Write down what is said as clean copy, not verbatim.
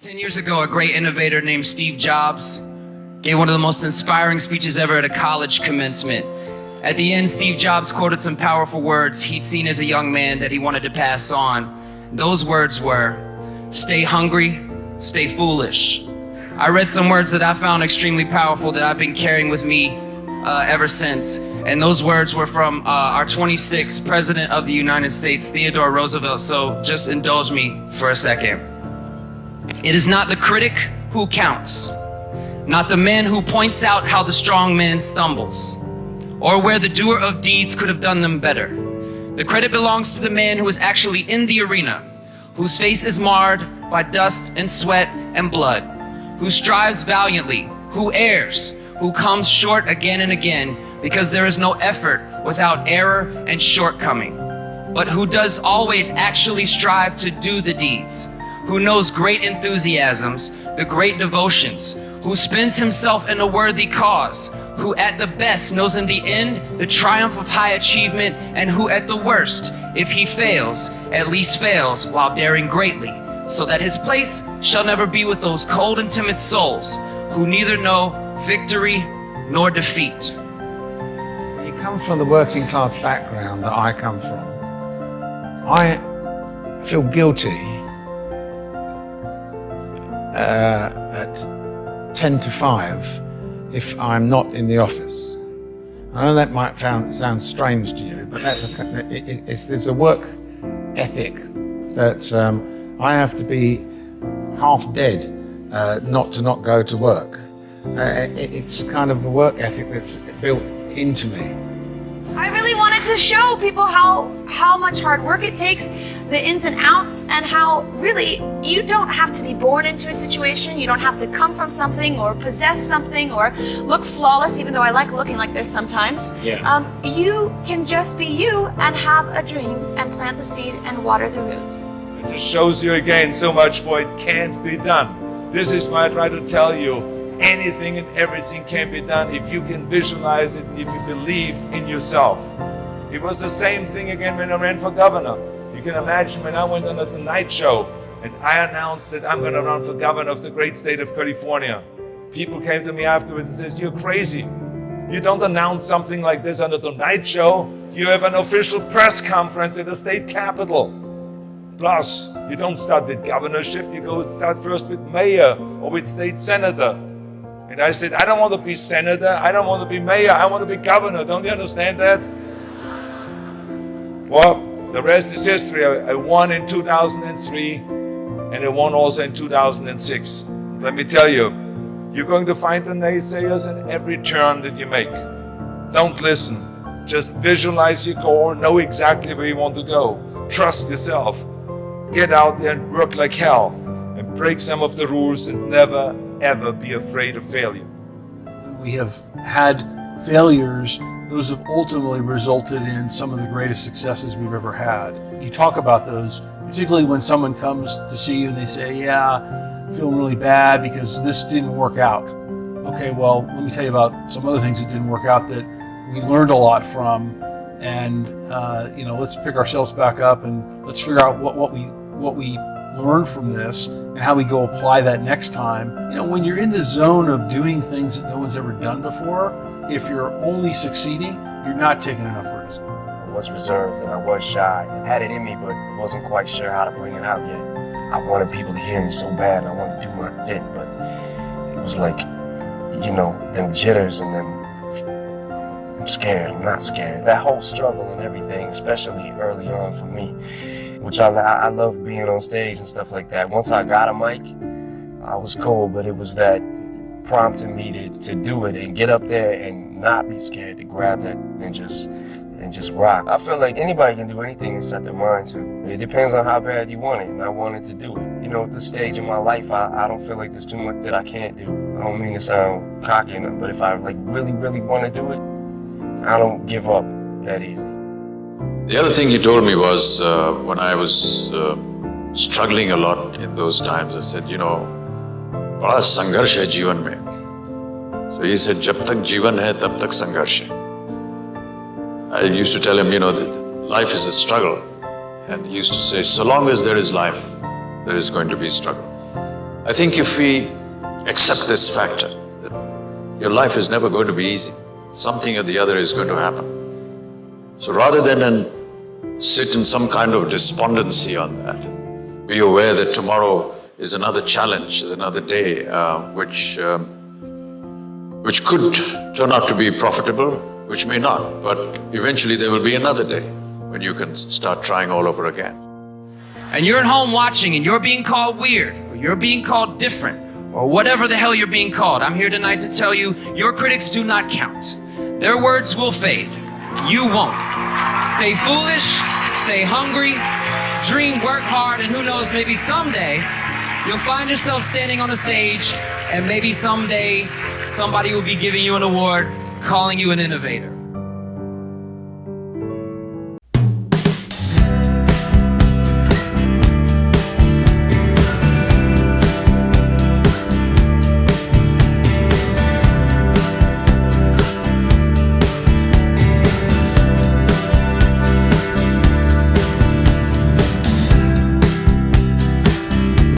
10 years ago, a great innovator named Steve Jobs gave one of the most inspiring speeches ever at a college commencement. At the end, Steve Jobs quoted some powerful words he'd seen as a young man that he wanted to pass on. Those words were, "Stay hungry, stay foolish." I read some words that I found extremely powerful that I've been carrying with me ever since. And those words were from our 26th President of the United States, Theodore Roosevelt. So just indulge me for a second. It is not the critic who counts, not the man who points out how the strong man stumbles, or where the doer of deeds could have done them better. The credit belongs to the man who is actually in the arena, whose face is marred by dust and sweat and blood, who strives valiantly, who errs, who comes short again and again, because there is no effort without error and shortcoming, but who does always actually strive to do the deeds, who knows great enthusiasms, the great devotions, who spends himself in a worthy cause, who at the best knows in the end the triumph of high achievement, and who at the worst, if he fails, at least fails while daring greatly, so that his place shall never be with those cold and timid souls who neither know victory nor defeat. You come from the working class background that I come from. I feel guilty at 10 to 5 if I'm not in the office. I know that might sound strange to you, but there's a work ethic that I have to be half dead not to go to work. It's kind of a work ethic that's built into me. I really wanted to show people how much hard work it takes, the ins and outs, and how really you don't have to be born into a situation, you don't have to come from something or possess something or look flawless, even though I like looking like this sometimes. Yeah. You can just be you and have a dream and plant the seed and water the root. It just shows you again so much for it can't be done. This is why I try to tell you, anything and everything can be done if you can visualize it, if you believe in yourself. It was the same thing again when I ran for governor. You can imagine when I went on the Tonight Show and I announced that I'm going to run for governor of the great state of California. People came to me afterwards and said, "You're crazy. You don't announce something like this on the Tonight Show. You have an official press conference at the state capitol. Plus, you don't start with governorship, you start first with mayor or with state senator." And I said, "I don't want to be senator, I don't want to be mayor, I want to be governor. Don't you understand that?" Well, the rest is history. I won in 2003 and I won also in 2006. Let me tell you, you're going to find the naysayers in every turn that you make. Don't listen. Just visualize your goal, know exactly where you want to go. Trust yourself. Get out there and work like hell and break some of the rules and never ever be afraid of failure. We have had failures. Those have ultimately resulted in some of the greatest successes we've ever had. You talk about those, particularly when someone comes to see you and they say, "Yeah, I'm feeling really bad because this didn't work out." Okay, well, let me tell you about some other things that didn't work out that we learned a lot from, and let's pick ourselves back up and let's figure out what we learn from this and how we go apply that next time. When you're in the zone of doing things that no one's ever done before, if you're only succeeding, you're not taking enough risk. I was reserved and I was shy. I had it in me, but wasn't quite sure how to bring it out yet. I wanted people to hear me so bad, and I wanted to do my bit, but it was like, them jitters and them, I'm scared, I'm not scared. That whole struggle and everything, especially early on for me, which I love being on stage and stuff like that. Once I got a mic, I was cool, but it was that prompting me to do it and get up there and not be scared to grab that and just rock. I feel like anybody can do anything they set their mind to. It depends on how bad you want it, and I wanted to do it. At this stage in my life, I don't feel like there's too much that I can't do. I don't mean to sound cocky enough, but if I really, really want to do it, I don't give up that easy. The other thing he told me was when I was struggling a lot in those times, I said, बड़ा संघर्ष है जीवन में. So he said, जब तक जीवन है तब तक संघर्ष है. I used to tell him, that life is a struggle. And he used to say, so long as there is life, there is going to be struggle. I think if we accept this factor, that your life is never going to be easy, something or the other is going to happen. So rather than sit in some kind of despondency on that, be aware that tomorrow is another challenge, is another day, which could turn out to be profitable, which may not, but eventually there will be another day when you can start trying all over again. And you're at home watching and you're being called weird, or you're being called different, or whatever the hell you're being called, I'm here tonight to tell you, your critics do not count. Their words will fade. You won't. Stay foolish, stay hungry, dream, work hard, and who knows, maybe someday you'll find yourself standing on a stage, and maybe someday somebody will be giving you an award, calling you an innovator.